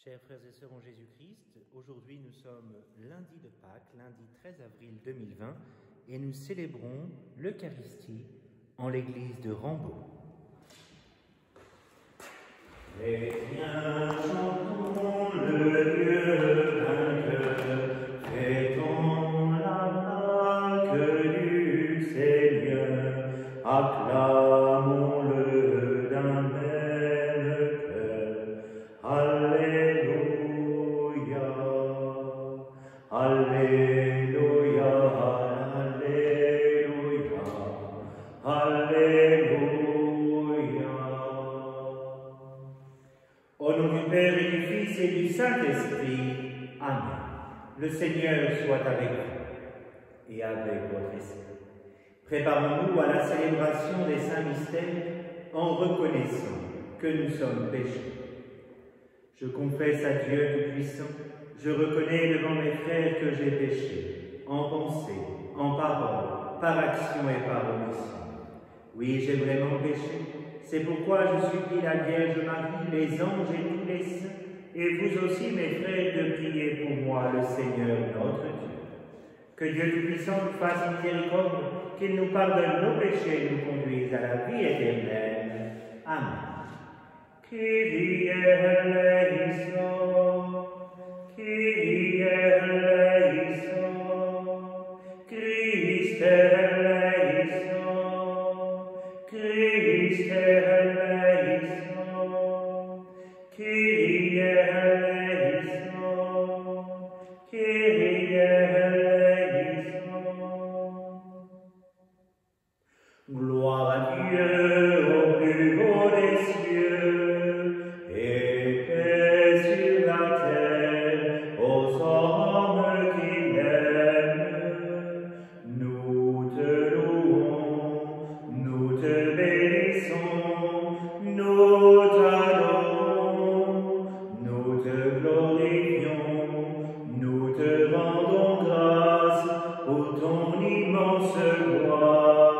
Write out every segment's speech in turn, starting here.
Chers frères et sœurs en Jésus-Christ, aujourd'hui nous sommes lundi de Pâques, lundi 13 avril 2020, et nous célébrons l'Eucharistie en l'église de Rambaud. Chrétiens, chantons le Dieu vainqueur, fêtons la Pâque du Seigneur, acclamons-le d'un même cœur. Alléluia, Alléluia, Alléluia, Alléluia. Au nom du Père et du Fils et du Saint-Esprit, Amen. Le Seigneur soit avec vous et avec votre esprit. Préparons-nous à la célébration des saints mystères en reconnaissant que nous sommes pécheurs. Je confesse à Dieu Tout-Puissant, je reconnais devant mes frères que j'ai péché, en pensée, en parole, par action et par omission. Oui, j'ai vraiment péché. C'est pourquoi je supplie la Vierge Marie, les anges et tous les saints, et vous aussi, mes frères, de prier pour moi, le Seigneur notre Dieu. Que Dieu Tout-Puissant nous fasse miséricorde, qu'il nous pardonne nos péchés et nous conduise à la vie éternelle. Amen. Kyrie eleison, Kyrie eleison, Christe eleison, Christe eleison, Kyrie eleison, Kyrie eleison. Gloire à Dieu au plus haut des cieux, et paix sur la terre aux hommes qui l'aiment. Nous te louons, nous te bénissons, nous t'adorons, nous te glorifions, nous te rendons grâce pour ton immense gloire.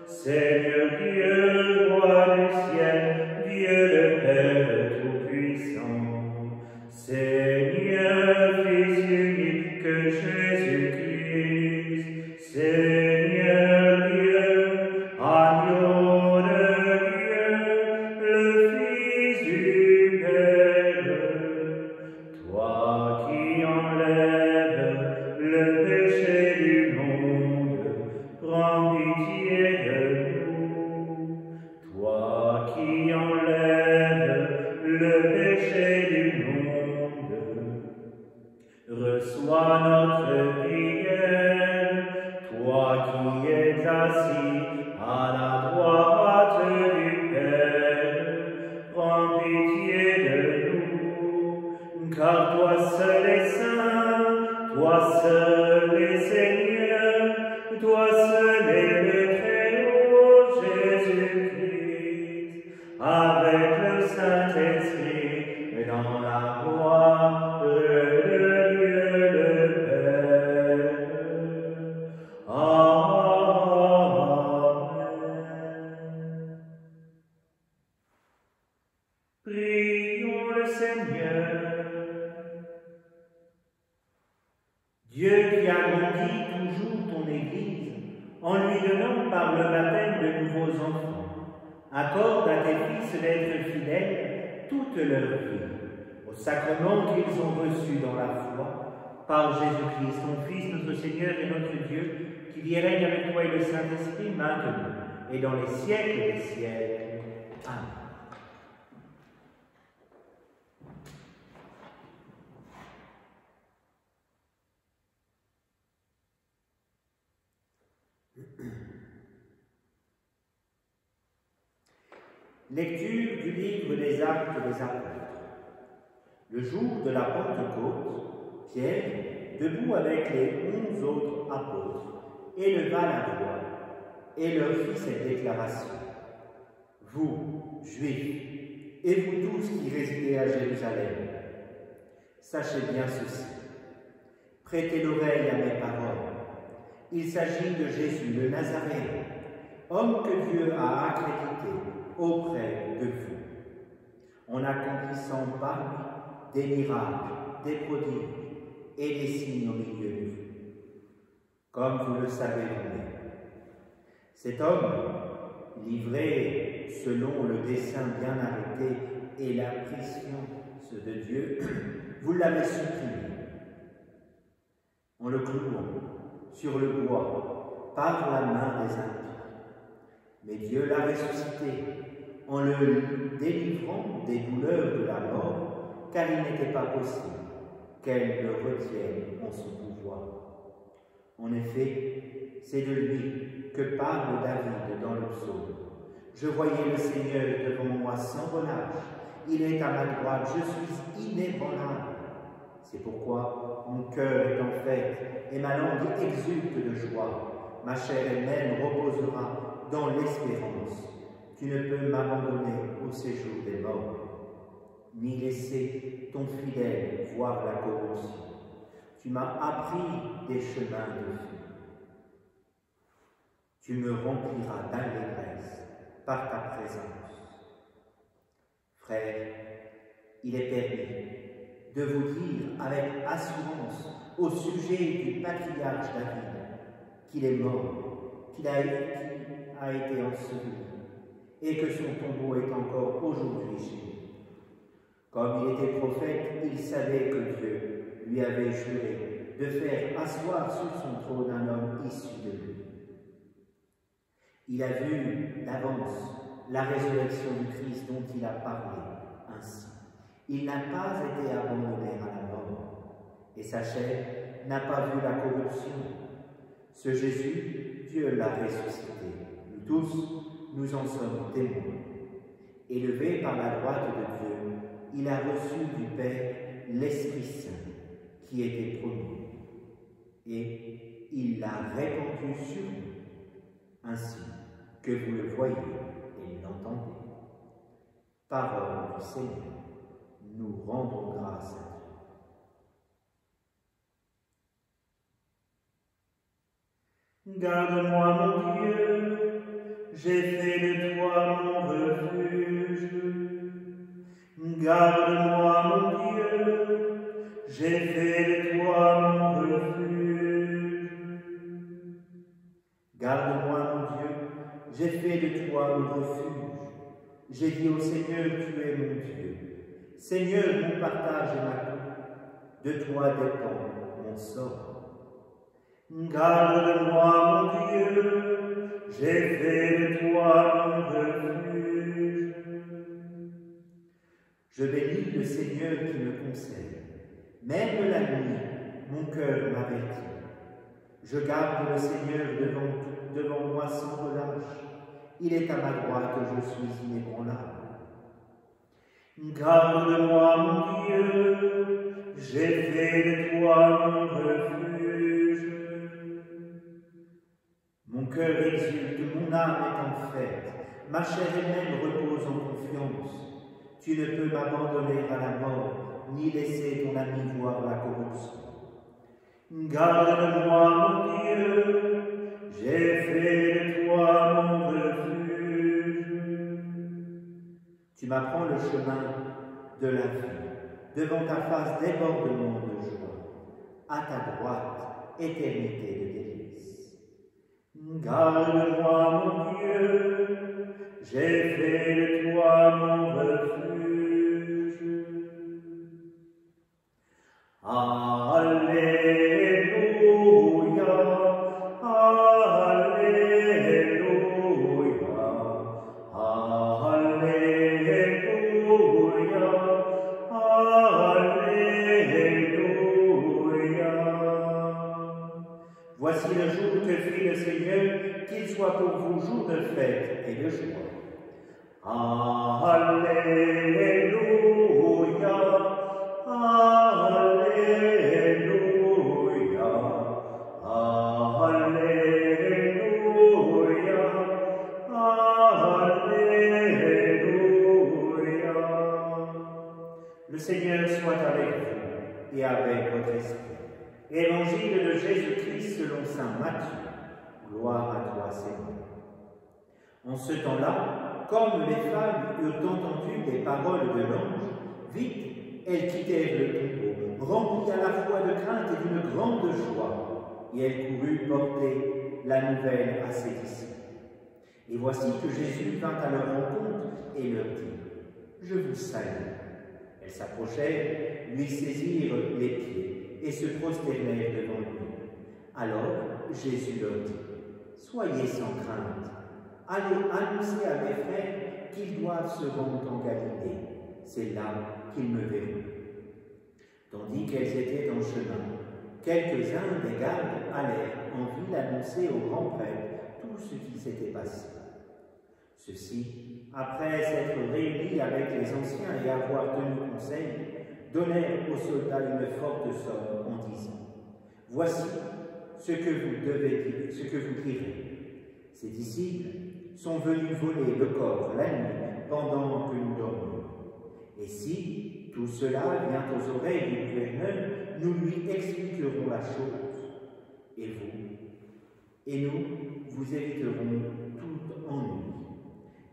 Seigneur Dieu, roi du ciel, Dieu le Père Tout-Puissant, Seigneur Fils unique Jésus-Christ, Seigneur Dieu, agneau de Dieu, le Fils du Père, toi qui enlèves le péché du monde, prends pitié de nous. Toi qui enlèves le péché du monde, reçois notre prière. Toi qui es assis à la droite du Père, prends pitié de nous. Car toi seul es saint, toi seul es Seigneur, toi seul es le Très-Haut Jésus-Christ, avec le Saint-Esprit, dans la gloire de Dieu le Père. Amen. Prions le Seigneur. Dieu qui agrandit toujours ton Église, en lui donnant par le baptême de nouveaux enfants, accorde à tes fils d'être fidèles toute leur vie, au sacrement qu'ils ont reçu dans la foi, par Jésus-Christ, ton Fils, notre Seigneur et notre Dieu, qui vit et règne avec toi et le Saint-Esprit maintenant et dans les siècles des siècles. Amen. Lecture du livre des Actes des Apôtres. Le jour de la Pentecôte, Pierre, debout avec les 11 autres apôtres, éleva la voix et leur fit cette déclaration. Vous, Juifs, et vous tous qui résidez à Jérusalem, sachez bien ceci. Prêtez l'oreille à mes paroles. Il s'agit de Jésus, le Nazaréen, homme que Dieu a accrédité auprès de vous, en accomplissant par lui des miracles, des prodiges et des signes au milieu de vous, comme vous le savez vous-même. Cet homme, livré selon le dessein bien arrêté et la préscience de Dieu, vous l'avez supprimé en le clouant sur le bois par la main des impies. Mais Dieu l'a ressuscité en le délivrant des douleurs de la mort, car il n'était pas possible qu'elle le retienne en son pouvoir. En effet, c'est de lui que parle David dans le psaume. Je voyais le Seigneur devant moi sans relâche. Il est à ma droite, je suis inébranlable. C'est pourquoi mon cœur est en fête et ma langue exulte de joie. Ma chair elle-même reposera dans l'espérance. Tu ne peux m'abandonner au séjour des morts, ni laisser ton fidèle voir la corruption. Tu m'as appris des chemins de vie. Tu me rempliras d'allégresse par ta présence. Frères, il est permis de vous dire avec assurance au sujet du patriarche David qu'il est mort, qu'il a été enseveli et que son tombeau est encore aujourd'hui chez nous. Comme il était prophète, il savait que Dieu lui avait juré de faire asseoir sur son trône un homme issu de lui. Il a vu d'avance la résurrection du Christ dont il a parlé ainsi. Il n'a pas été abandonné à la mort, et sa chair n'a pas vu la corruption. Ce Jésus, Dieu l'a ressuscité. Nous tous, nous en sommes témoins. Élevé par la droite de Dieu, il a reçu du Père l'Esprit Saint qui était promis, et il l'a répandu sur nous, ainsi que vous le voyez et l'entendez. Parole du Seigneur, nous rendons grâce à Dieu. Garde-moi, mon Dieu, j'ai fait de toi mon refuge. Garde-moi, mon Dieu, j'ai fait de toi mon refuge. Garde-moi, mon Dieu, j'ai fait de toi mon refuge. J'ai dit au Seigneur, tu es mon Dieu. Seigneur, mon partage et ma coupe, de toi dépend mon sort. Garde-moi, mon Dieu, j'ai fait de toi mon refuge. Je bénis le Seigneur qui me conseille. Même la nuit, mon cœur m'avertit. Je garde le Seigneur devant moi sans relâche. Il est à ma droite, je suis inébranlable. Garde-moi, mon Dieu, j'ai fait de toi mon refuge. Mon cœur exulte, mon âme est en fête, ma chair elle-même repose en confiance. Tu ne peux m'abandonner à la mort, ni laisser ton ami voir la corruption. Garde-moi, mon Dieu, j'ai fait de toi mon refuge. Tu m'apprends le chemin de la vie, devant ta face débordement de joie, à ta droite, éternité de délices. Garde-moi, mon Dieu, j'ai fait de toi mon refuge. Alléluia, Alléluia, Alléluia. Voici le jour que fit le Seigneur, qu'il soit pour vous jour de fête et de joie. Alléluia, Alléluia, Alléluia, Alléluia. Le Seigneur soit avec vous et avec votre esprit. Évangile de Jésus-Christ selon saint Matthieu. Gloire à toi, Seigneur. En ce temps-là, comme les femmes eurent entendu les paroles de l'ange, vite elles quittèrent le tombeau, remplies à la fois de crainte et d'une grande joie, et elles coururent porter la nouvelle à ses disciples. Et voici que Jésus vint à leur rencontre et leur dit « Je vous salue ». Elles s'approchèrent, lui saisirent les pieds et se prosternèrent devant lui. Alors Jésus leur dit « Soyez sans crainte, allez annoncer à mes frères qu'ils doivent se rendre en Galilée. C'est là qu'ils me verront. » Tandis qu'elles étaient en chemin, quelques-uns des gardes allèrent en ville annoncer au grand prêtre tout ce qui s'était passé. Ceux-ci, après s'être réunis avec les anciens et avoir tenu conseil, donnèrent aux soldats une forte somme en disant « Voici ce que vous direz. Ces disciples sont venus voler le corps la nuit pendant que nous dormions. Et si tout cela vient aux oreilles du gouverneur, nous lui expliquerons la chose. Et vous, et nous, vous éviterons toute ennui. »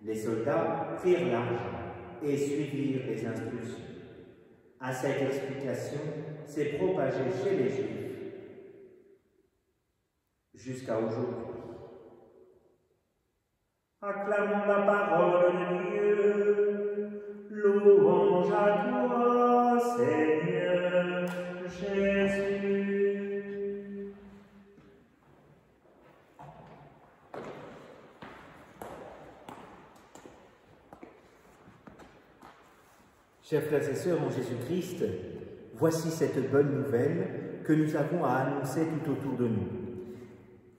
Les soldats prirent l'argent et suivirent les instructions. À cette explication s'est propagée chez les Juifs jusqu'à aujourd'hui. Acclamons la parole de Dieu. Louange à toi, Seigneur Jésus. Chers frères et sœurs en Jésus-Christ, voici cette bonne nouvelle que nous avons à annoncer tout autour de nous.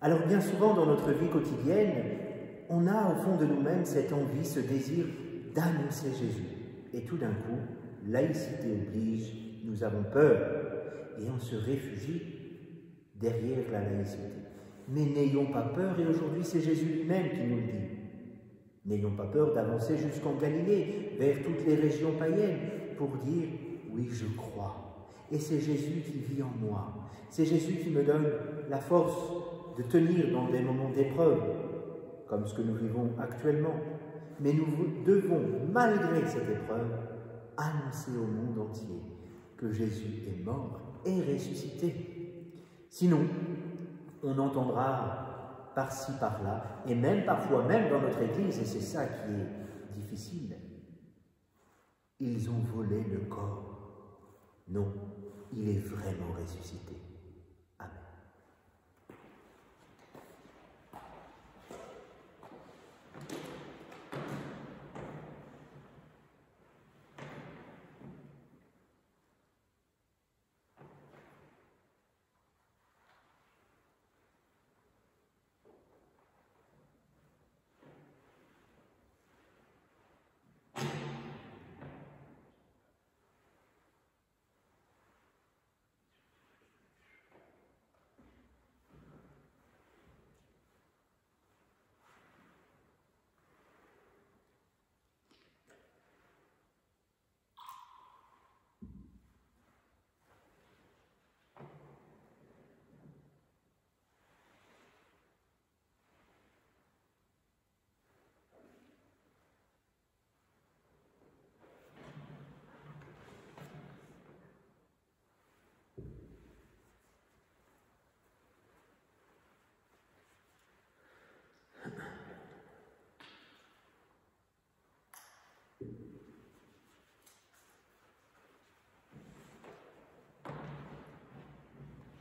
Alors bien souvent dans notre vie quotidienne, on a au fond de nous-mêmes cette envie, ce désir d'annoncer Jésus. Et tout d'un coup, laïcité oblige, nous avons peur et on se réfugie derrière la laïcité. Mais n'ayons pas peur, et aujourd'hui c'est Jésus lui-même qui nous le dit. N'ayons pas peur d'avancer jusqu'en Galilée, vers toutes les régions païennes, pour dire « oui, je crois ». Et c'est Jésus qui vit en moi. C'est Jésus qui me donne la force de tenir dans des moments d'épreuve, comme ce que nous vivons actuellement. Mais nous devons, malgré cette épreuve, annoncer au monde entier que Jésus est mort et ressuscité. Sinon, on entendra par-ci, par-là, et même parfois, même dans notre Église, et c'est ça qui est difficile, ils ont volé le corps. Non, il est vraiment ressuscité. Amen.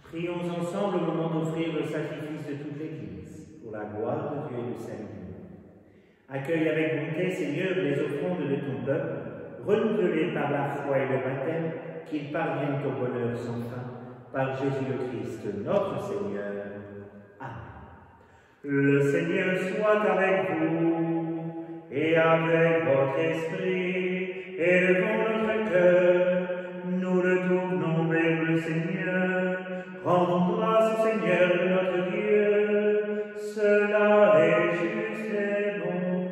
Prions ensemble au moment d'offrir le sacrifice de toute l'Église, pour la gloire de Dieu et le salut du monde. Accueille avec bonté, Seigneur, les offrandes de ton peuple, renouvelées par la foi et le baptême, qu'ils parviennent au bonheur sans fin, par Jésus le Christ, notre Seigneur. Amen. Le Seigneur soit avec vous, et avec votre esprit, et devant notre cœur, nous le tournons vers le Seigneur. Rendons grâce au Seigneur notre Dieu, cela est juste et bon.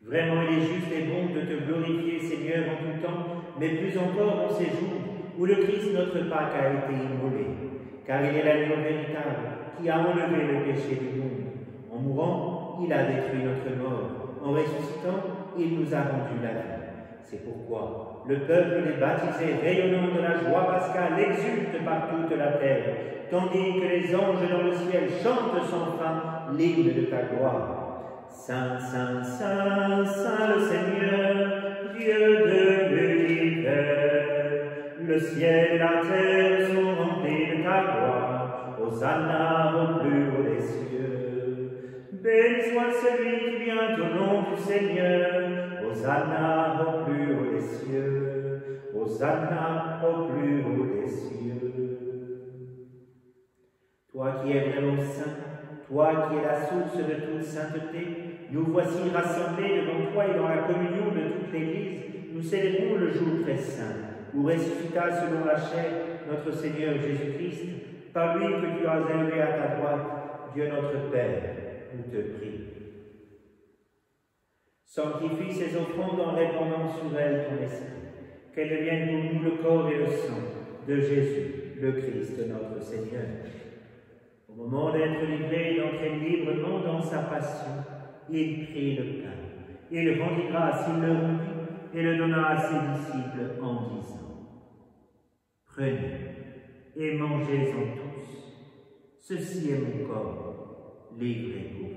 Vraiment, il est juste et bon de te glorifier, Seigneur, en tout temps, mais plus encore en ces jours où le Christ, notre Pâque, a été immolé, car il est l'agneau véritable qui a enlevé le péché du monde. En mourant, il a détruit notre mort. En ressuscitant, il nous a rendu la vie. C'est pourquoi le peuple des baptisés, rayonnant de la joie pascale, exulte par toute la terre, tandis que les anges dans le ciel chantent sans fin l'hymne de ta gloire. Saint, Saint, Saint, Saint le Seigneur, Dieu de l'univers, le ciel et la terre sont remplis de ta gloire. Hosanna au plus haut des cieux. Béni soit celui qui vient au nom du Seigneur. Hosanna au plus haut des cieux. Hosanna au plus haut des cieux. Toi qui es vraiment saint, toi qui es la source de toute sainteté, nous voici rassemblés devant toi et dans la communion de toute l'Église. Nous célébrons le jour très saint, où ressuscita selon la chair notre Seigneur Jésus-Christ, par lui que tu as élevé à ta droite, Dieu notre Père, nous te prions. Sanctifie ces offrandes en répandant sur elles ton esprit, qu'elles deviennent pour nous le corps et le sang de Jésus, le Christ, notre Seigneur. Au moment d'être livré et d'entrer librement dans sa passion, il prit le pain, il rendit grâce, il le rompit et le donna à ses disciples en disant : Prenez et mangez-en tous, ceci est mon corps, livré pour vous.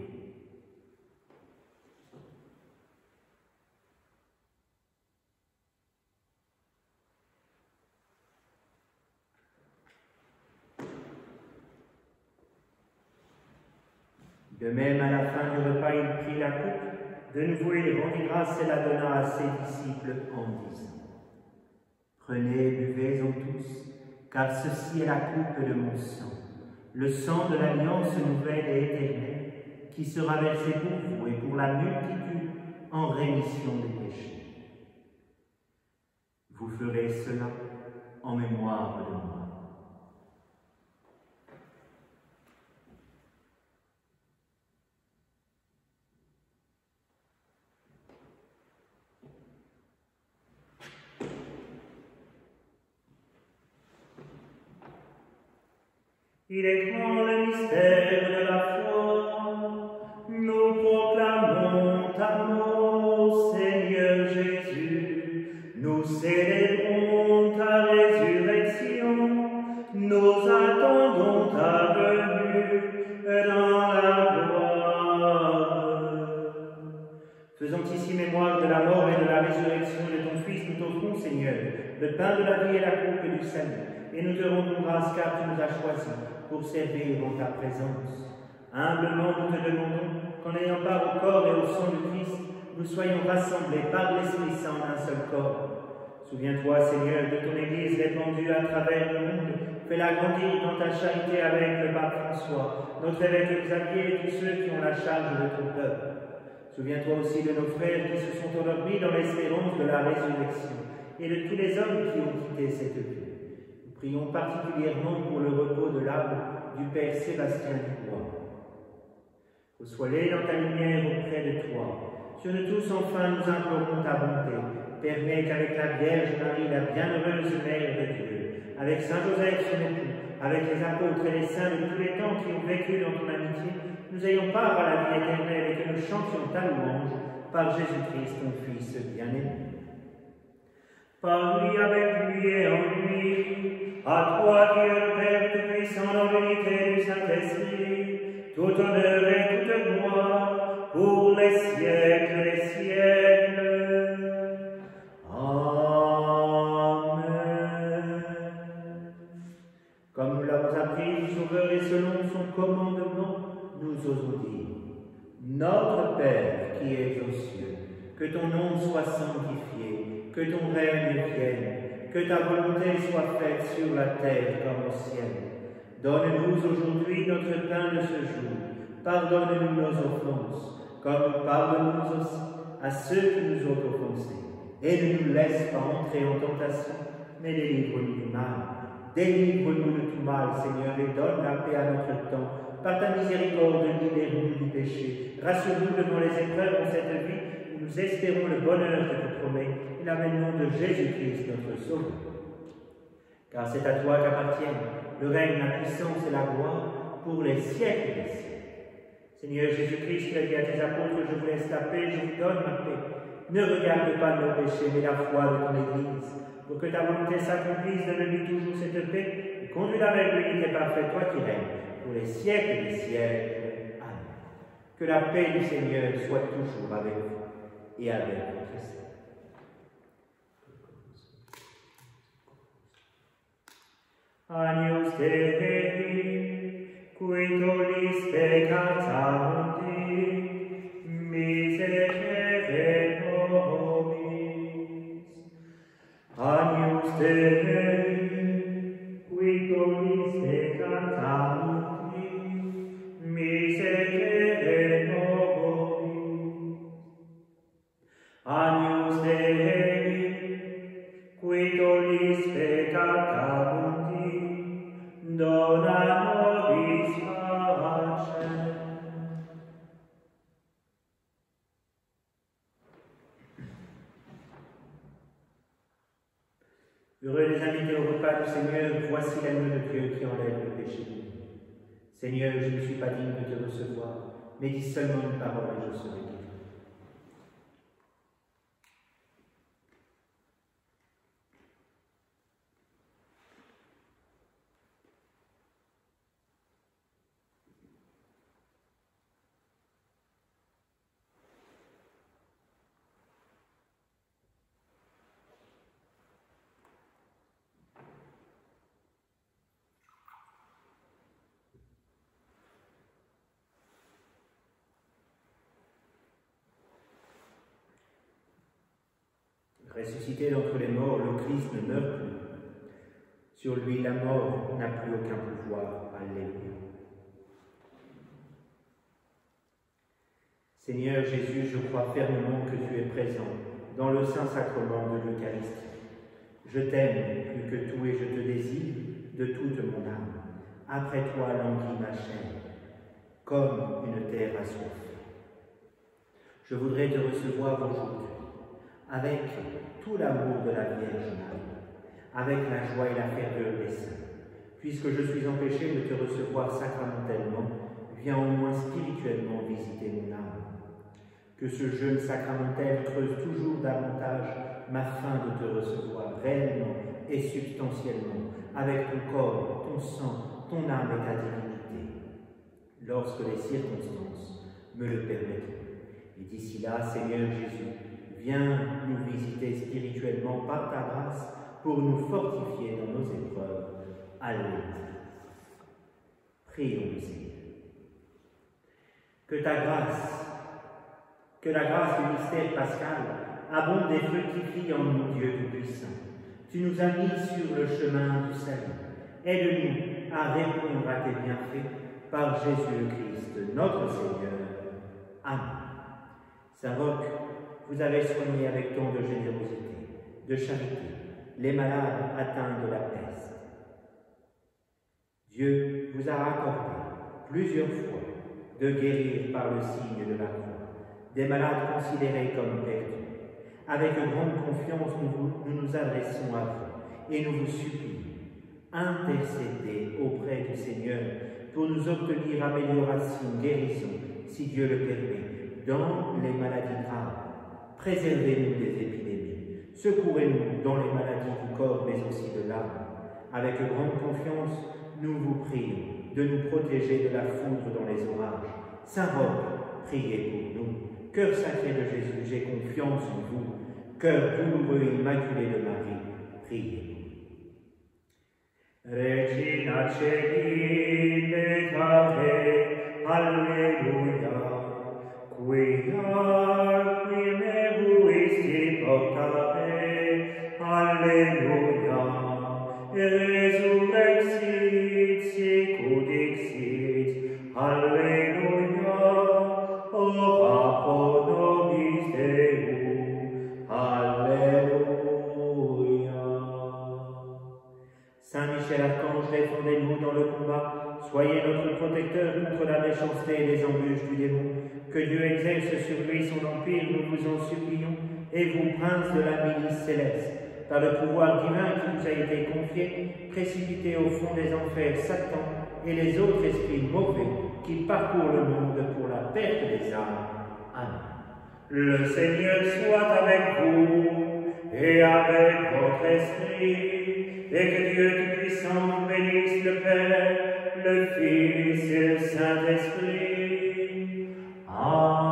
De même, à la fin du repas, il prit la coupe, de nouveau il rendit grâce et la donna à ses disciples en disant : Prenez et buvez-en tous, car ceci est la coupe de mon sang, le sang de l'alliance nouvelle et éternelle, qui sera versé pour vous et pour la multitude en rémission des péchés. Vous ferez cela en mémoire de moi. Il est grand le mystère de la foi. Nous proclamons ta mort, Seigneur Jésus. Nous célébrons ta résurrection. Nous attendons ta venue dans la gloire. Faisons ici mémoire de la mort et de la résurrection de ton Fils, nous t'offrons, Seigneur, le pain de la vie et la coupe du salut. Et nous te rendons grâce car tu nous as choisis pour servir en ta présence. Humblement, nous te demandons qu'en ayant part au corps et au sang du Christ, nous soyons rassemblés par l'Esprit Saint en un seul corps. Souviens-toi, Seigneur, de ton Église répandue à travers le monde. Fais-la grandir dans ta charité avec le pape François, notre évêque Xavier et tous ceux qui ont la charge de ton peuple. Souviens-toi aussi de nos frères qui se sont endormis dans l'espérance de la résurrection et de tous les hommes qui ont quitté cette vie. Prions particulièrement pour le repos de l'âme du Père Sébastien Dubois. Reçois-les dans ta lumière auprès de toi. Sur nous tous, enfin, nous implorons ta bonté. Permets qu'avec la Vierge Marie, la bienheureuse Mère de Dieu, avec Saint Joseph, son époux, avec les apôtres et les saints de tous les temps qui ont vécu dans ton amitié, nous ayons part à la vie éternelle et que nous chantions ta louange par Jésus-Christ, ton Fils bien-aimé. Par lui, avec lui et en lui, à toi, Dieu le Père Tout-Puissant, dans l'unité du Saint-Esprit, tout honneur et toute gloire, pour les siècles des siècles. Amen. Comme nous l'avons appris du Sauveur et selon son commandement, nous osons dire : Notre Père qui es aux cieux, que ton nom soit sanctifié, que ton règne vienne, que ta volonté soit faite sur la terre comme au ciel. Donne-nous aujourd'hui notre pain de ce jour. Pardonne-nous nos offenses, comme nous pardonnons aussi à ceux qui nous ont offensés. Et ne nous laisse pas entrer en tentation, mais délivre-nous du mal. Délivre-nous de tout mal, Seigneur, et donne la paix à notre temps. Par ta miséricorde, libère-nous du péché. Rassure-nous devant les épreuves de cette vie, où nous espérons le bonheur que tu promets, et l'avènement de Jésus-Christ, notre Sauveur. Car c'est à toi qu'appartiennent le règne, la puissance et la gloire pour les siècles des siècles. Seigneur Jésus-Christ, tu as dit à tes apôtres : Je vous laisse la paix, je vous donne ma paix. Ne regarde pas nos péchés, mais la foi de ton Église, pour que ta volonté s'accomplisse, donne-lui toujours cette paix, et conduis-la vers l'unité parfaite, toi qui règnes, pour les siècles des siècles. Amen. Que la paix du Seigneur soit toujours avec vous et avec votre esprit. Agnus Dei, qui tollis peccata mundi, miserere nobis. Agnus Dei, qui tollis peccata mundi, miserere nobis. Agnus Dei, qui tollis peccata mundi, dona nobis pacem. Heureux les invités au repas du Seigneur, voici l'agneau de Dieu qui enlève le péché du monde. Seigneur, je ne suis pas digne de te recevoir, mais dis seulement une parole et je serai guéri. Ressuscité d'entre les morts, le Christ ne meurt plus. Sur lui, la mort n'a plus aucun pouvoir. Alléluia. Seigneur Jésus, je crois fermement que tu es présent dans le Saint-Sacrement de l'Eucharistie. Je t'aime plus que tout et je te désire de toute mon âme. Après toi languit ma chair, comme une terre assoiffée. Je voudrais te recevoir aujourd'hui, avec tout l'amour de la Vierge Marie, avec la joie et la ferveur des saints. Puisque je suis empêché de te recevoir sacramentellement, viens au moins spirituellement visiter mon âme. Que ce jeûne sacramentel creuse toujours davantage ma faim de te recevoir réellement et substantiellement, avec ton corps, ton sang, ton âme et ta divinité, lorsque les circonstances me le permettront. Et d'ici là, Seigneur Jésus, viens nous visiter spirituellement par ta grâce pour nous fortifier dans nos épreuves. Alléluia. Prions le Seigneur. Que la grâce du mystère pascal abonde et fructifie en nous, Dieu Tout-Puissant. Tu nous as mis sur le chemin du salut. Aide-nous à répondre à tes bienfaits par Jésus-Christ, notre Seigneur. Amen. Saint Roch, vous avez soigné avec tant de générosité, de charité, les malades atteints de la peste. Dieu vous a accordé plusieurs fois de guérir par le signe de la croix des malades considérés comme perdus. Avec grande confiance, nous nous adressons à vous et nous vous supplions, intercédez auprès du Seigneur pour nous obtenir amélioration, guérison, si Dieu le permet, dans les maladies graves. Préservez-nous des épidémies, secourez-nous dans les maladies du corps, mais aussi de l'âme. Avec grande confiance, nous vous prions de nous protéger de la foudre dans les orages. Saint Roch, priez pour nous. Cœur sacré de Jésus, j'ai confiance en vous. Cœur douloureux et immaculé de Marie, priez. Regina Celi Letare, Alleluia, qui me vuisti portare, Alleluia, resurrexit sicut dixit, Alleluia, ora pro nobis Deum, Alléluia. Saint Michel Archange, défendez-nous dans le combat, soyez notre protecteur contre la méchanceté et les embûches du démon. Que Dieu exerce sur lui son empire, nous vous en supplions, et vous, prince de la milice céleste, par le pouvoir divin qui nous a été confié, précipitez au fond des enfers Satan et les autres esprits mauvais qui parcourent le monde pour la perte des âmes. Amen. Le Seigneur soit avec vous et avec votre esprit, et que Dieu Tout-Puissant nous bénisse, le Père, le Fils et le Saint-Esprit. Amen.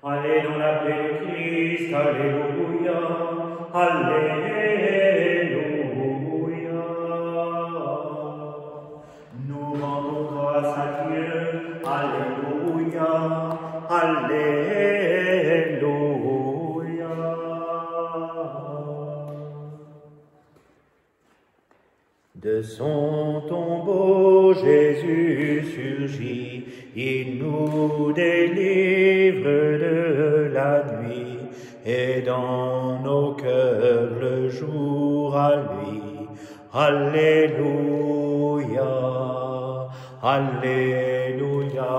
Allez dans la paix de Christ, alléluia, alléluia. Nous rendons grâce à Dieu, alléluia, alléluia. De son tombeau, Jésus surgit, il nous délivre de la nuit, et dans nos cœurs le jour à lui. Alléluia, alléluia,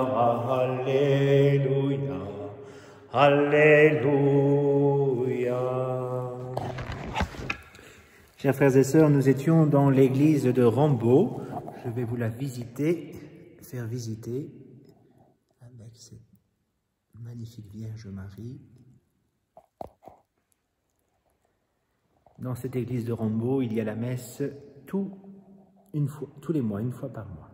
alléluia, alléluia. Chers frères et sœurs, nous étions dans l'église de Rambaud. Je vais vous la faire visiter avec cette magnifique Vierge Marie. Dans cette église de Rambaud, il y a la messe tous les mois, une fois par mois.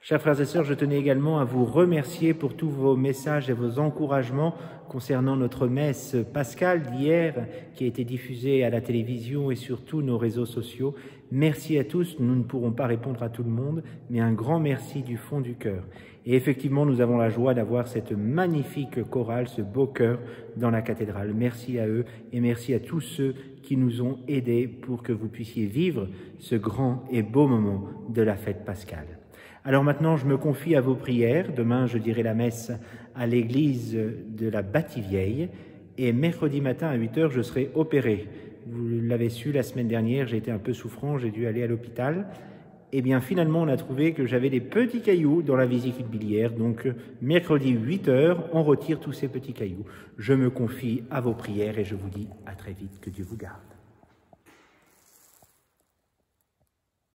Chers frères et sœurs, je tenais également à vous remercier pour tous vos messages et vos encouragements concernant notre messe pascale d'hier qui a été diffusée à la télévision et sur tous nos réseaux sociaux. Merci à tous, nous ne pourrons pas répondre à tout le monde, mais un grand merci du fond du cœur. Et effectivement, nous avons la joie d'avoir cette magnifique chorale, ce beau chœur dans la cathédrale. Merci à eux et merci à tous ceux qui nous ont aidés pour que vous puissiez vivre ce grand et beau moment de la fête pascale. Alors maintenant, je me confie à vos prières. Demain, je dirai la messe à l'église de la Bâtie-Vieille. Et mercredi matin à 8 h, je serai opéré. Vous l'avez su, la semaine dernière, j'ai été un peu souffrant, j'ai dû aller à l'hôpital. Eh bien, finalement, on a trouvé que j'avais des petits cailloux dans la vésicule biliaire. Donc, mercredi 8 h, on retire tous ces petits cailloux. Je me confie à vos prières et je vous dis à très vite. Que Dieu vous garde.